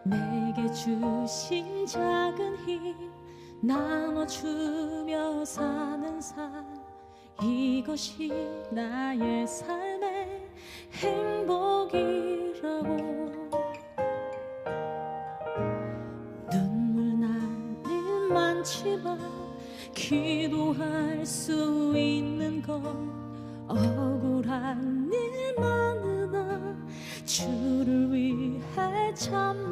내게 주신 작은 힘 나눠주며 사는 삶, 이것이 나의 삶의 행복이라고. 눈물 날 일 많지만 기도할 수 있는 건 억울한 일 많으나 주를 위해 참